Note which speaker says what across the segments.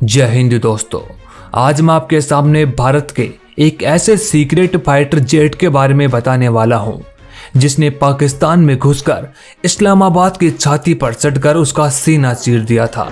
Speaker 1: जय हिंद दोस्तों। आज मैं आपके सामने भारत के एक ऐसे सीक्रेट फाइटर जेट के बारे में बताने वाला हूं जिसने पाकिस्तान में घुसकर इस्लामाबाद की छाती पर चढ़कर उसका सीना चीर दिया था।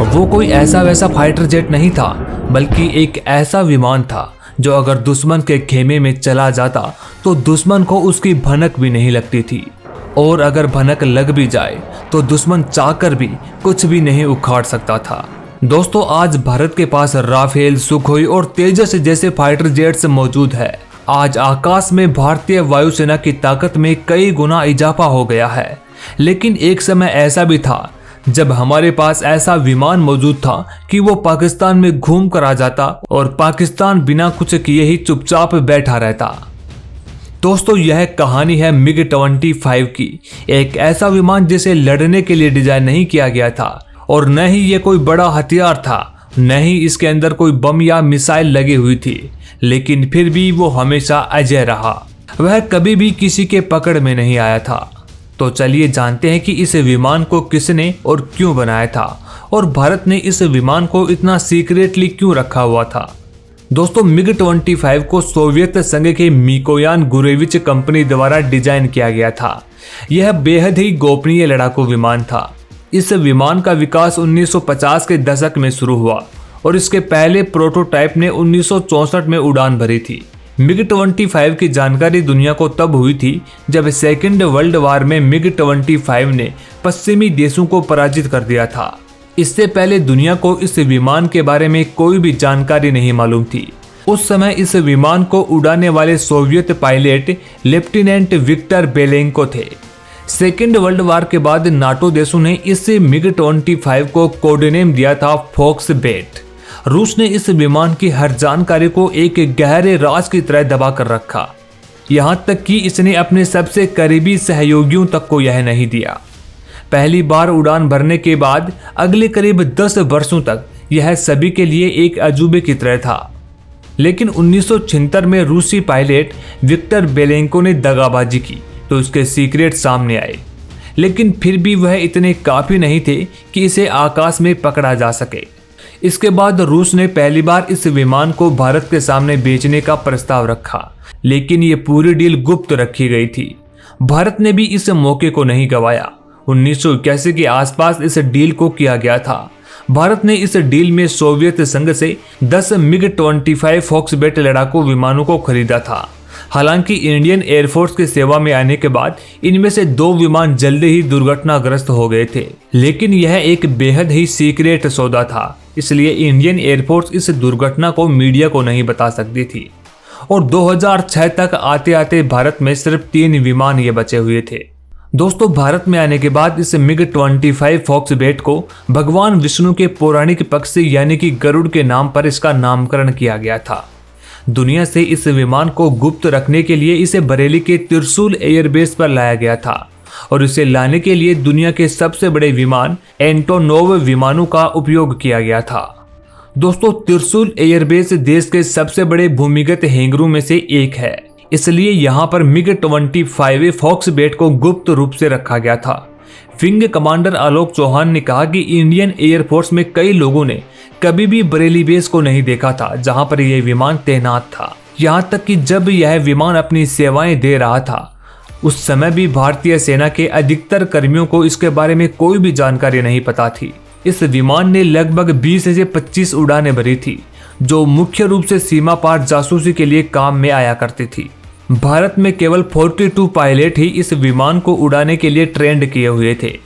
Speaker 1: वो कोई ऐसा वैसा फाइटर जेट नहीं था, बल्कि एक ऐसा विमान था जो अगर दुश्मन के खेमे में चला जाता तो दुश्मन को उसकी भनक भी नहीं लगती थी, और अगर भनक लग भी जाए तो दुश्मन चाहकर भी कुछ भी नहीं उखाड़ सकता था। दोस्तों, आज भारत के पास राफेल, सुखोई और तेजस जैसे फाइटर जेट्स मौजूद है। आज आकाश में भारतीय वायुसेना की ताकत में कई गुना इजाफा हो गया है, लेकिन एक समय ऐसा भी था जब हमारे पास ऐसा विमान मौजूद था कि वो पाकिस्तान में घूम कर आ जाता और पाकिस्तान बिना कुछ किए ही चुपचाप बैठा रहता। दोस्तों, यह कहानी है MiG-25 की, एक ऐसा विमान जिसे लड़ने के लिए डिजाइन नहीं किया गया था, और न ही ये कोई बड़ा हथियार था, न ही इसके अंदर कोई बम या मिसाइल लगी हुई थी, लेकिन फिर भी वो हमेशा अजय रहा। वह कभी भी किसी के पकड़ में नहीं आया था। तो चलिए जानते हैं कि इस विमान को किसने और क्यों बनाया था, और भारत ने इस विमान को इतना सीक्रेटली क्यों रखा हुआ था। दोस्तों, MiG-25 को सोवियत संघ के मिकोयान गुरेविच कंपनी द्वारा डिजाइन किया गया था। यह बेहद ही गोपनीय लड़ाकू विमान था। इस विमान का विकास 1950 के दशक में शुरू हुआ और इसके पहले प्रोटोटाइप ने 1964 में उड़ान भरी थी। MiG-25 की जानकारी दुनिया को तब हुई थी जब सेकेंड वर्ल्ड वार में MiG-25 ने पश्चिमी देशों को पराजित कर दिया था। इससे पहले दुनिया को इस विमान के बारे में कोई भी जानकारी नहीं मालूम थी। उस समय इस विमान को उड़ाने वाले सोवियत पायलट लेफ्टिनेंट विक्टर बेलेंको थे। सेकेंड वर्ल्ड वार के बाद नाटो देशों ने इस MiG-25 को कोड नेम दिया था फॉक्स बेट। रूस ने इस विमान की हर जानकारी को एक गहरे राज की तरह दबा कर रखा, यहाँ तक कि इसने अपने सबसे करीबी सहयोगियों तक को यह नहीं दिया। पहली बार उड़ान भरने के बाद अगले करीब 10 वर्षों तक यह सभी के लिए एक अजूबे की तरह था, लेकिन 1976 में रूसी पायलट विक्टर बेलेंको ने दगाबाजी की तो उसके सीक्रेट सामने आए, लेकिन फिर भी वह इतने काफी नहीं थे कि इसे आकाश में पकड़ा जा सके। इसके बाद रूस ने पहली बार इस विमान को भारत के सामने बेचने का प्रस्ताव रखा, लेकिन ये पूरी डील गुप्त रखी गई थी। भारत ने भी इस मौके को नहीं गंवाया। 1981 के आसपास इस डील को किया गया था। भारत ने इस डील में सोवियत संघ से 10 MiG-25 फॉक्सबेट लड़ाकू विमानों को खरीदा था। हालांकि इंडियन एयरफोर्स की सेवा में आने के बाद इनमें से 2 विमान जल्दी ही दुर्घटनाग्रस्त हो गए थे, लेकिन यह एक बेहद ही सीक्रेट सौदा था, इसलिए इंडियन एयरफोर्स इस दुर्घटना को मीडिया को नहीं बता सकती थी। और 2006 तक आते आते भारत में सिर्फ 3 विमान ये बचे हुए थे। दोस्तों, भारत में आने के बाद इस MiG-25 फॉक्सबेट को भगवान विष्णु के पौराणिक पक्ष से यानी कि गरुड़ के नाम पर इसका नामकरण किया गया था। दुनिया से इस विमान को गुप्त रखने के लिए इसे बरेली के त्रिशूल एयरबेस पर लाया गया था, और इसे लाने के लिए दुनिया के सबसे बड़े विमान एंटोनोव विमानों का उपयोग किया गया था। दोस्तों, त्रिशूल एयरबेस देश के सबसे बड़े भूमिगत हैंगरों में से एक है, इसलिए यहाँ पर MiG-25 फॉक्सबेट को गुप्त रूप से रखा गया था। विंग कमांडर आलोक चौहान ने कहा कि इंडियन एयरफोर्स में कई लोगों ने कभी भी बरेली बेस को नहीं देखा था जहां पर यह विमान तैनात था। यहाँ तक कि जब यह विमान अपनी सेवाएं दे रहा था उस समय भी भारतीय सेना के अधिकतर कर्मियों को इसके बारे में कोई भी जानकारी नहीं पता थी। इस विमान ने लगभग 20 से 25 उड़ानें भरी थी, जो मुख्य रूप से सीमा पार जासूसी के लिए काम में आया करती थी। भारत में केवल 42 पायलट ही इस विमान को उड़ाने के लिए ट्रेंड किए हुए थे।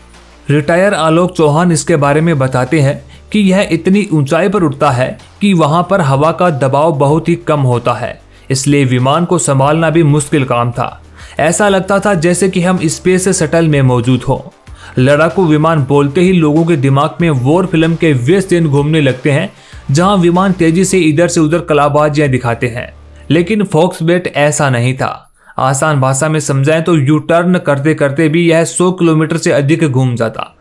Speaker 1: रिटायर आलोक चौहान इसके बारे में बताते हैं कि यह इतनी ऊंचाई पर उड़ता है कि वहां पर हवा का दबाव बहुत ही कम होता है, इसलिए विमान को संभालना भी मुश्किल काम था। ऐसा लगता था जैसे कि हम स्पेस शटल में मौजूद हों। लड़ाकू विमान बोलते ही लोगों के दिमाग में वॉर फिल्म के वे सीन घूमने लगते हैं जहां विमान तेजी से इधर से उधर कलाबाजियां दिखाते हैं, लेकिन फॉक्सबेट ऐसा नहीं था। आसान भाषा में समझाएं तो यू टर्न करते करते भी यह 100 किलोमीटर से अधिक घूम जाता।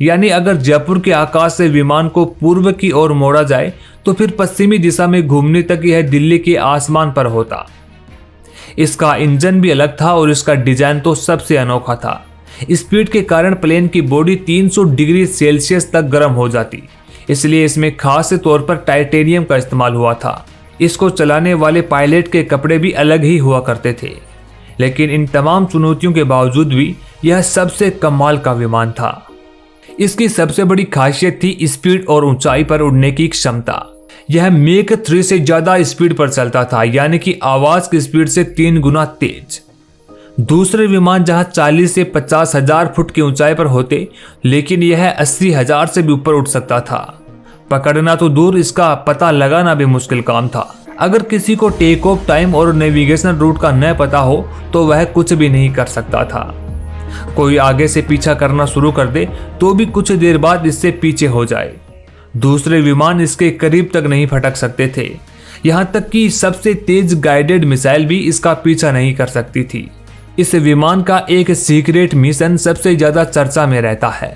Speaker 1: यानी अगर जयपुर के आकाश से विमान को पूर्व की ओर मोड़ा जाए तो फिर पश्चिमी दिशा में घूमने तक यह दिल्ली के आसमान पर होता। इसका इंजन भी अलग था और इसका डिजाइन तो सबसे अनोखा था। स्पीड के कारण प्लेन की बॉडी 300 डिग्री सेल्सियस तक गर्म हो जाती, इसलिए इसमें खास तौर पर टाइटेनियम का इस्तेमाल हुआ था। इसको चलाने वाले पायलट के कपड़े भी अलग ही हुआ करते थे। लेकिन इन तमाम चुनौतियों के बावजूद भी यह सबसे कमाल का विमान था। इसकी सबसे बड़ी खासियत थी स्पीड और ऊंचाई पर उड़ने की क्षमता। यह मेक 3 से ज्यादा स्पीड पर चलता था, यानी कि आवाज की स्पीड से 3 गुना तेज। दूसरे विमान जहां 40 से 50 हजार फुट की ऊंचाई पर होते, लेकिन यह 80 हजार से भी ऊपर उठ सकता था। पकड़ना तो दूर, इसका पता लगाना भी मुश्किल काम था। अगर किसी को टेक ऑफ टाइम और नेविगेशन रूट का न पता हो तो वह कुछ भी नहीं कर सकता था। कोई आगे से पीछा करना शुरू कर दे तो भी कुछ देर बाद इससे पीछे हो जाए। दूसरे विमान इसके करीब तक नहीं फटक सकते थे, यहाँ तक कि सबसे तेज गाइडेड मिसाइल भी इसका पीछा नहीं कर सकती थी। इस विमान का एक सीक्रेट मिशन सबसे ज्यादा चर्चा में रहता है।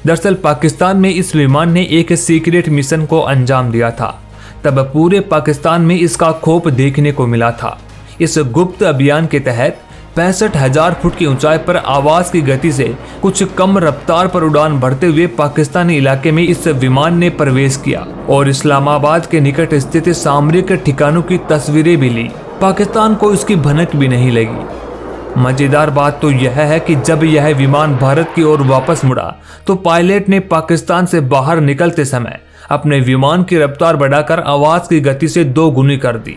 Speaker 1: दरअसल पाकिस्तान में इस विमान ने एक सीक्रेट मिशन को अंजाम दिया था। तब पूरे पाकिस्तान में इसका खौफ देखने को मिला था। इस गुप्त अभियान के तहत 65,000 फुट की ऊंचाई पर आवाज की गति से कुछ कम रफ्तार पर उड़ान भरते हुए पाकिस्तानी इलाके में इस विमान ने प्रवेश किया और इस्लामाबाद के निकट स्थित सामरिक ठिकानों की तस्वीरें भी ली। पाकिस्तान को इसकी भनक भी नहीं लगी। मजेदार बात तो यह है कि जब यह विमान भारत की ओर वापस मुड़ा तो पायलट ने पाकिस्तान से बाहर निकलते समय अपने विमान की रफ्तार बढ़ाकर आवाज की गति से 2 गुनी कर दी,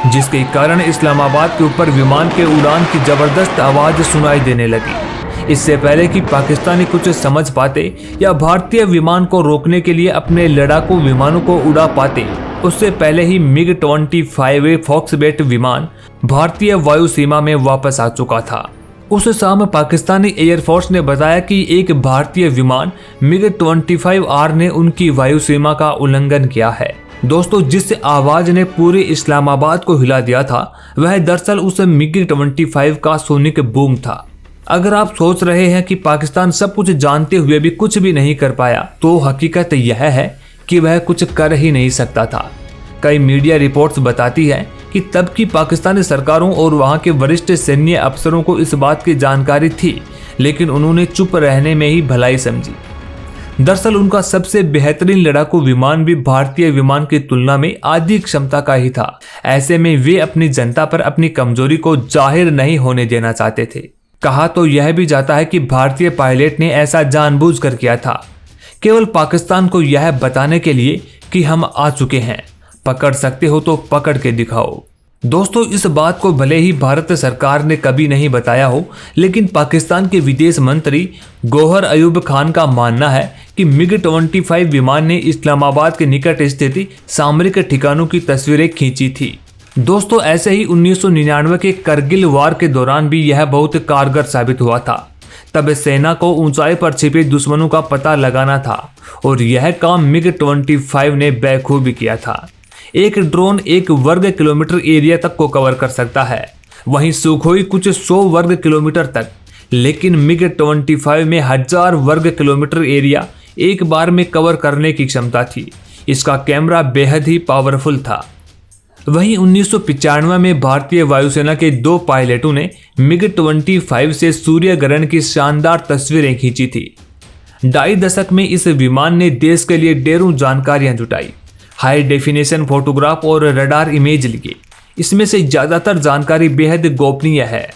Speaker 1: जिसके कारण इस्लामाबाद के ऊपर विमान के उड़ान की जबरदस्त आवाज सुनाई देने लगी। इससे पहले कि पाकिस्तानी कुछ समझ पाते या भारतीय विमान को रोकने के लिए अपने लड़ाकू विमानों को उड़ा पाते, उससे पहले ही MiG-25A फॉक्सबेट विमान भारतीय वायु सीमा में वापस आ चुका था। उस शाम पाकिस्तानी एयरफोर्स ने बताया कि एक भारतीय विमान MiG-25R ने उनकी वायु सीमा का उल्लंघन किया है। दोस्तों, जिस आवाज ने पूरे इस्लामाबाद को हिला दिया था वह दरअसल उस MiG-25 का सोनिक बूम था। अगर आप सोच रहे हैं कि पाकिस्तान सब कुछ जानते हुए भी कुछ भी नहीं कर पाया, तो हकीकत यह है कि वह कुछ कर ही नहीं सकता था। कई मीडिया रिपोर्ट्स बताती है कि तब की पाकिस्तानी सरकारों और वहां के वरिष्ठ सैन्य अफसरों को इस बात की जानकारी थी, लेकिन उन्होंने चुप रहने में ही भलाई समझी। दरअसल उनका सबसे बेहतरीन लड़ाकू विमान भी भारतीय विमान की तुलना में आधी क्षमता का ही था। ऐसे में वे अपनी जनता पर अपनी कमजोरी को जाहिर नहीं होने देना चाहते थे। कहा तो यह भी जाता है कि भारतीय पायलट ने ऐसा जानबूझकर किया था, केवल पाकिस्तान को यह बताने के लिए कि हम आ चुके हैं, पकड़ सकते हो तो पकड़ के दिखाओ। दोस्तों, इस बात को भले ही भारत सरकार ने कभी नहीं बताया हो, लेकिन पाकिस्तान के विदेश मंत्री गौहर अयूब खान का मानना है कि MiG-25 विमान ने इस्लामाबाद के निकट स्थित सामरिक ठिकानों की तस्वीरें खींची थी। दोस्तों, ऐसे ही 1999 के करगिल वार के दौरान भी यह बहुत कारगर साबित हुआ था। तब सेना को ऊंचाई पर छिपे दुश्मनों का पता लगाना था और यह काम MiG-25 ने बखूबी किया था। एक ड्रोन 1 वर्ग किलोमीटर एरिया तक को कवर कर सकता है, वहीं सुखोई कुछ 100 वर्ग किलोमीटर तक, लेकिन MiG-25 में 1000 वर्ग किलोमीटर एरिया एक बार में कवर करने की क्षमता थी। इसका कैमरा बेहद ही पावरफुल था। वहीं 1995 में भारतीय वायुसेना के 2 पायलटों ने MiG-25 से सूर्य ग्रहण की शानदार तस्वीरें खींची थी। 2.5 दशक में इस विमान ने देश के लिए ढेरों जानकारियां जुटाई, हाई डेफिनेशन फोटोग्राफ और रडार इमेज लिए। इसमें से ज्यादातर जानकारी बेहद गोपनीय है।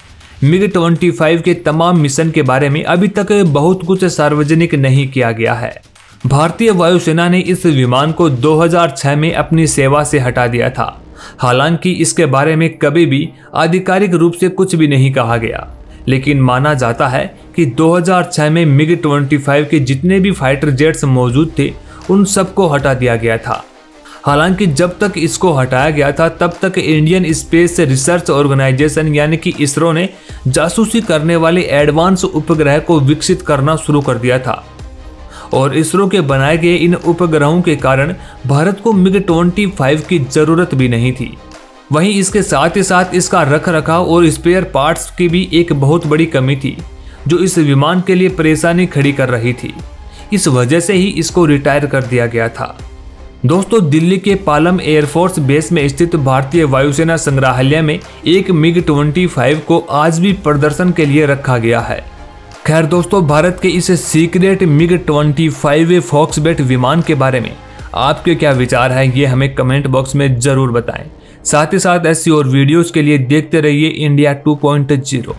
Speaker 1: MiG-25 के तमाम मिशन के बारे में अभी तक बहुत कुछ सार्वजनिक नहीं किया गया है। भारतीय वायुसेना ने इस विमान को 2006 में अपनी सेवा से हटा दिया था। हालांकि इसके बारे में कभी भी आधिकारिक रूप से कुछ भी नहीं कहा गया, लेकिन माना जाता है कि 2006 में MiG-25 के जितने भी फाइटर जेट्स मौजूद थे उन सबको हटा दिया गया था। हालांकि जब तक इसको हटाया गया था तब तक इंडियन स्पेस रिसर्च ऑर्गेनाइजेशन यानी कि इसरो ने जासूसी करने वाले एडवांस उपग्रह को विकसित करना शुरू कर दिया था और इसरो के बनाए गए इन उपग्रहों के कारण भारत को MiG-25 की जरूरत भी नहीं थी। वहीं इसके साथ ही साथ इसका रखरखाव और स्पेयर पार्ट्स की भी एक बहुत बड़ी कमी थी, जो इस विमान के लिए परेशानी खड़ी कर रही थी। इस वजह से ही इसको रिटायर कर दिया गया था। दोस्तों, दिल्ली के पालम एयरफोर्स बेस में स्थित भारतीय वायुसेना संग्रहालय में एक MiG-25 को आज भी प्रदर्शन के लिए रखा गया है। खैर दोस्तों, भारत के इस सीक्रेट MiG-25A फॉक्सबेट विमान के बारे में आपके क्या विचार हैं, ये हमें कमेंट बॉक्स में ज़रूर बताएं। साथ ही साथ ऐसी और वीडियोस के लिए देखते रहिए इंडिया 2.0।